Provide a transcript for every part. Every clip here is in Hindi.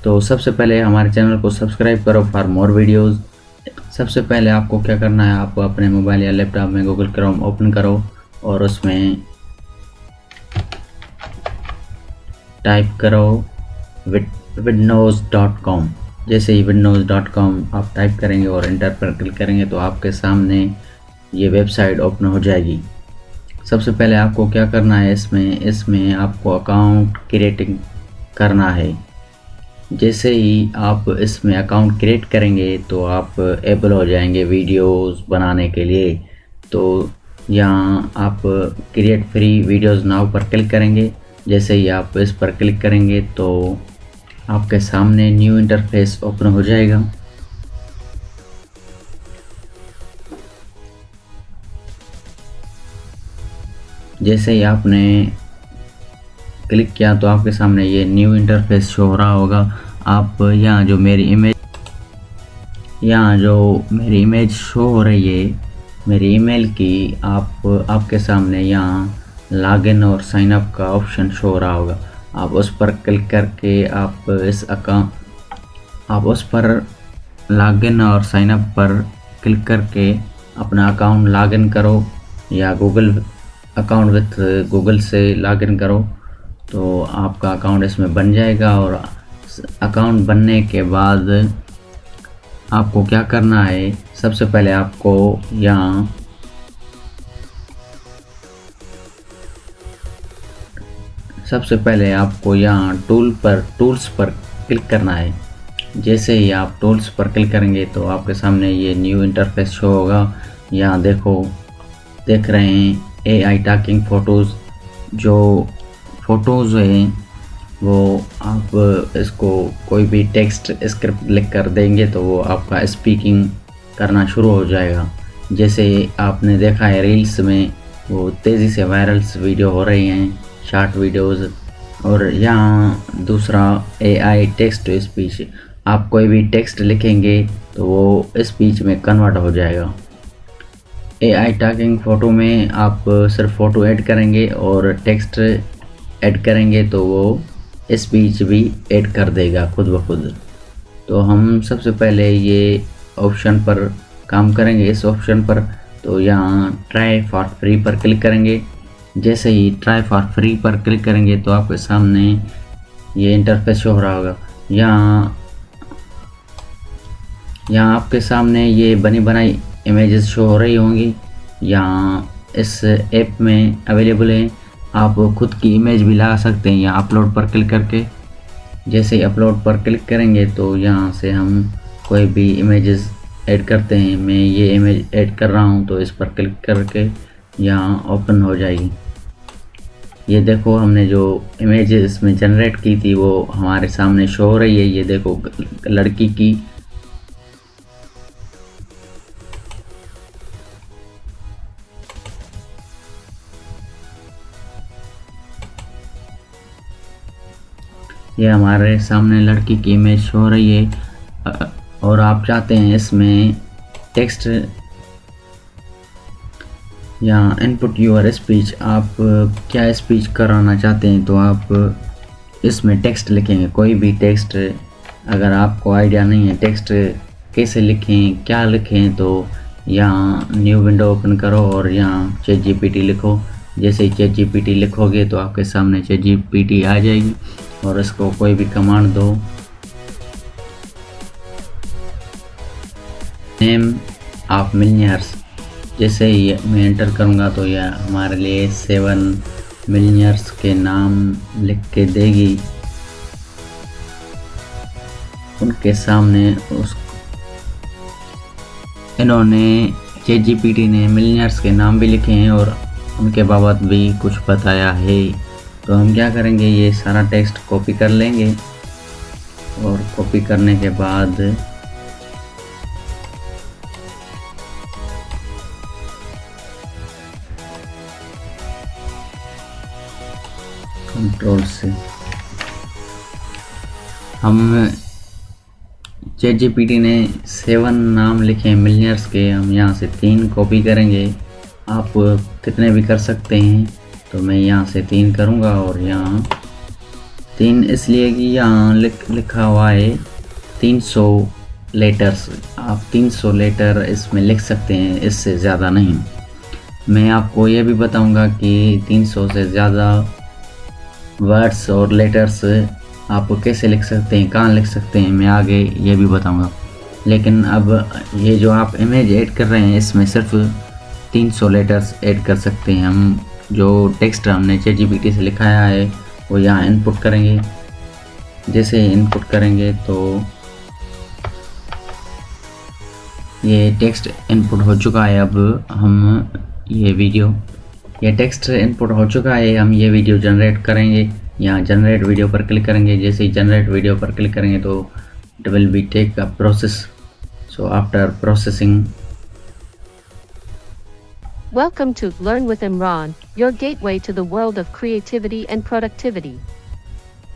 तो सबसे पहले हमारे चैनल को सब्सक्राइब करो फॉर मोर वीडियोस। सबसे पहले आपको क्या करना है, आपको अपने मोबाइल या लैपटॉप में गूगल क्रोम ओपन करो और उसमें टाइप करो windows.com। जैसे ही windows.com आप टाइप करेंगे और इंटर पर क्लिक करेंगे तो आपके सामने ये वेबसाइट ओपन हो जाएगी। सबसे पहले आपको क्या करना है, इसमें आपको अकाउंट क्रिएटिंग करना है। जैसे ही आप इसमें अकाउंट क्रिएट करेंगे तो आप एबल हो जाएंगे वीडियोस बनाने के लिए। तो यहाँ आप क्रिएट फ्री वीडियोस नाउ पर क्लिक करेंगे। जैसे ही आप इस पर क्लिक करेंगे तो आपके सामने न्यू इंटरफेस ओपन हो जाएगा। जैसे ही आपने क्लिक किया तो आपके सामने ये न्यू इंटरफेस शो हो रहा होगा। आप यहाँ जो मेरी इमेज शो हो रही है मेरी ईमेल की, आपके सामने यहाँ लॉगिन और साइन अप का ऑप्शन शो हो रहा होगा। आप उस पर क्लिक करके आप उस पर लॉगिन और साइन अप पर क्लिक करके अपना अकाउंट लॉगिन करो या गूगल अकाउंट विथ गूगल से लॉगिन करो तो आपका अकाउंट इसमें बन जाएगा। और अकाउंट बनने के बाद आपको क्या करना है, सबसे पहले आपको यहाँ टूल्स पर क्लिक करना है। जैसे ही आप टूल्स पर क्लिक करेंगे तो आपके सामने ये न्यू इंटरफेस शो होगा। यहाँ देख रहे हैं AI टॉकिंग फ़ोटोज़। जो फ़ोटोज़ हैं वो आप इसको कोई भी टेक्स्ट स्क्रिप्ट लिख कर देंगे तो वो आपका स्पीकिंग करना शुरू हो जाएगा। जैसे आपने देखा है रील्स में वो तेज़ी से वायरल्स वीडियो हो रही हैं, शॉर्ट वीडियोज़। और यहाँ दूसरा AI टेक्स्ट टू स्पीच, आप कोई भी टेक्स्ट लिखेंगे तो वो स्पीच में कन्वर्ट हो जाएगा। AI टॉकिंग फ़ोटो में आप सिर्फ फ़ोटो ऐड करेंगे और टेक्स्ट ऐड करेंगे तो वो स्पीच भी ऐड कर देगा खुद ब खुद। तो हम सबसे पहले ये ऑप्शन पर काम करेंगे, इस ऑप्शन पर। तो यहाँ ट्राई फॉर फ्री पर क्लिक करेंगे। जैसे ही ट्राई फॉर फ्री पर क्लिक करेंगे तो आपके सामने ये इंटरफेस शो हो रहा होगा। यहाँ आपके सामने ये बनी बनाई इमेजेस शो हो रही होंगी। यहाँ इस ऐप में अवेलेबल है, आप खुद की इमेज भी लगा सकते हैं यहाँ अपलोड पर क्लिक करके। जैसे ही अपलोड पर क्लिक करेंगे तो यहाँ से हम कोई भी इमेजेस ऐड करते हैं। मैं ये इमेज ऐड कर रहा हूँ तो इस पर क्लिक करके यहाँ ओपन हो जाएगी। ये देखो हमने जो इमेज इसमें जनरेट की थी वो हमारे सामने शो हो रही है। ये देखो लड़की की। ये हमारे सामने लड़की की इमेज शो हो रही है। और आप चाहते हैं इसमें टेक्स्ट या इनपुट यूर स्पीच, आप क्या स्पीच कराना चाहते हैं तो आप इसमें टेक्स्ट लिखेंगे, कोई भी टेक्स्ट। अगर आपको आइडिया नहीं है टेक्स्ट कैसे लिखें क्या लिखें तो यहाँ न्यू विंडो ओपन करो और यहाँ ChatGPT लिखो। जैसे ही ChatGPT लिखोगे तो आपके सामने ChatGPT आ जाएगी और इसको कोई भी कमांड दो, नेम ऑफ मिलियनेयर्स। जैसे ही मैं एंटर करूँगा तो यह हमारे लिए 7 मिलियनेयर्स के नाम लिख के देगी। उनके सामने इन्होंने ChatGPT ने मिलियनेयर्स के नाम भी लिखे हैं और उनके बाबत भी कुछ बताया है। तो हम क्या करेंगे, ये सारा टेक्स्ट कॉपी कर लेंगे और कॉपी करने के बाद कंट्रोल से हम ChatGPT ने 7 नाम लिखे हैं मिलियनेयर्स के, हम यहाँ से 3 कॉपी करेंगे। आप कितने भी कर सकते हैं, तो मैं यहाँ से 3 करूँगा और यहाँ 3 इसलिए कि यहाँ लिखा हुआ है 300 लेटर्स। आप 300 लेटर इसमें लिख सकते हैं, इससे ज़्यादा नहीं। मैं आपको ये भी बताऊंगा कि 300 से ज़्यादा वर्ड्स और लेटर्स आप कैसे लिख सकते हैं, कहाँ लिख सकते हैं, मैं आगे ये भी बताऊंगा। लेकिन अब ये जो आप इमेज ऐड कर रहे हैं इसमें सिर्फ 300 लेटर्स ऐड कर सकते हैं हम। जो टेक्स्ट हमने ChatGPT से लिखाया है वो यहाँ इनपुट करेंगे। जैसे इनपुट करेंगे तो ये टेक्स्ट इनपुट हो चुका है। अब हम ये टेक्स्ट इनपुट हो चुका है, हम ये वीडियो जनरेट करेंगे। यहाँ जनरेट वीडियो पर क्लिक करेंगे। जैसे ही जनरेट वीडियो पर क्लिक करेंगे तो it will be take a process. So after processing, Welcome to Learn with Imran, your gateway to the world of creativity and productivity.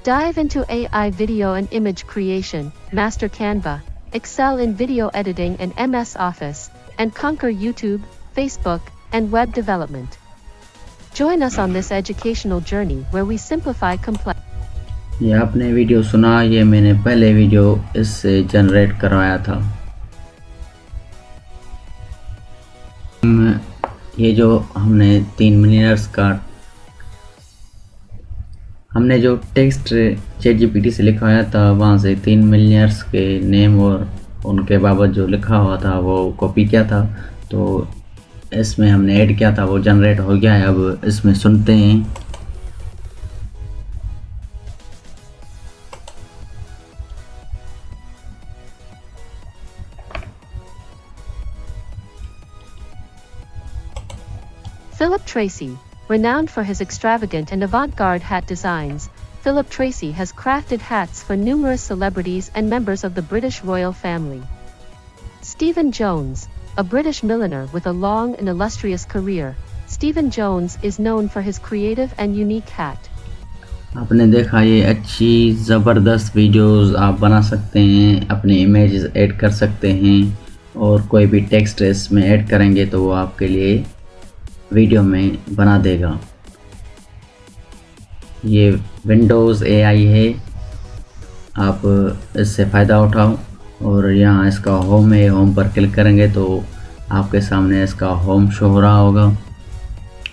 Dive into AI video and image creation, master Canva, excel in video editing and MS Office, and conquer YouTube, Facebook, and web development. Join us on this educational journey where we simplify complex. ये आपने वीडियो सुना, ये मैंने पहले वीडियो इससे जनरेट करवाया था। ये जो हमने 3 मिलियनर्स का हमने जो टेक्स्ट ChatGPT से लिखवाया था, वहाँ से 3 मिलियनर्स के नेम और उनके बाबत जो लिखा हुआ था वो कॉपी किया था। तो इसमें हमने ऐड किया था, वो जनरेट हो गया है। अब इसमें सुनते हैं। Philip Tracy, renowned for his extravagant and avant-garde hat designs, Philip Tracy has crafted hats for numerous celebrities and members of the British royal family. Stephen Jones, a British milliner with a long and illustrious career, Stephen Jones is known for his creative and unique hat. आपने देखा, ये अच्छी ज़बरदस्त वीडियोस आप बना सकते हैं, अपने इमेजेस ऐड कर सकते हैं और कोई भी टेक्स्ट इसमें ऐड करेंगे तो वो आपके लिए वीडियो में बना देगा। ये विंडोज़ AI है, आप इससे फ़ायदा उठाओ। और यहाँ इसका होम है, होम पर क्लिक करेंगे तो आपके सामने इसका होम शो हो रहा होगा।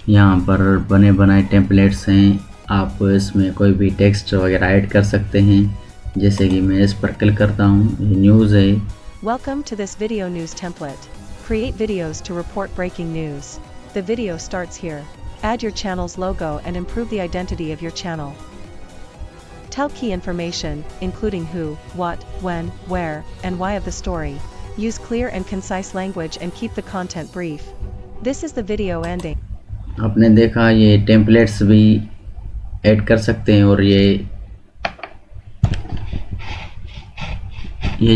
यहाँ पर बने बनाए टेम्पलेट्स हैं, आप इसमें कोई भी टेक्स्ट वगैरह ऐड कर सकते हैं। जैसे कि मैं इस पर क्लिक करता हूँ, ये न्यूज़ है। Welcome to this video news template. Create videos to report breaking news. The video starts here. Add your channel's logo and improve the identity of your channel. Tell key information, including who, what, when, where, and why of the story. Use clear and concise language and keep the content brief. This is the video ending. आपने देखा, ये टेम्पलेट्स भी ऐड कर सकते हैं। और ये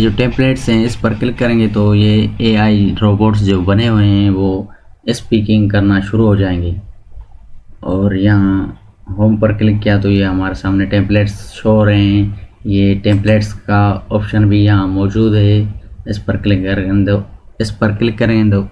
जो टेम्पलेट्स हैं इस पर क्लिक करेंगे तो ये AI रोबोट्स जो बने हुए हैं वो स्पीकिंग करना शुरू हो जाएंगे। और यहाँ होम पर क्लिक किया तो ये हमारे सामने टेम्पलेट्स शो हो रहे हैं। ये टेम्पलेट्स का ऑप्शन भी यहाँ मौजूद है। इस पर क्लिक करेंगे तो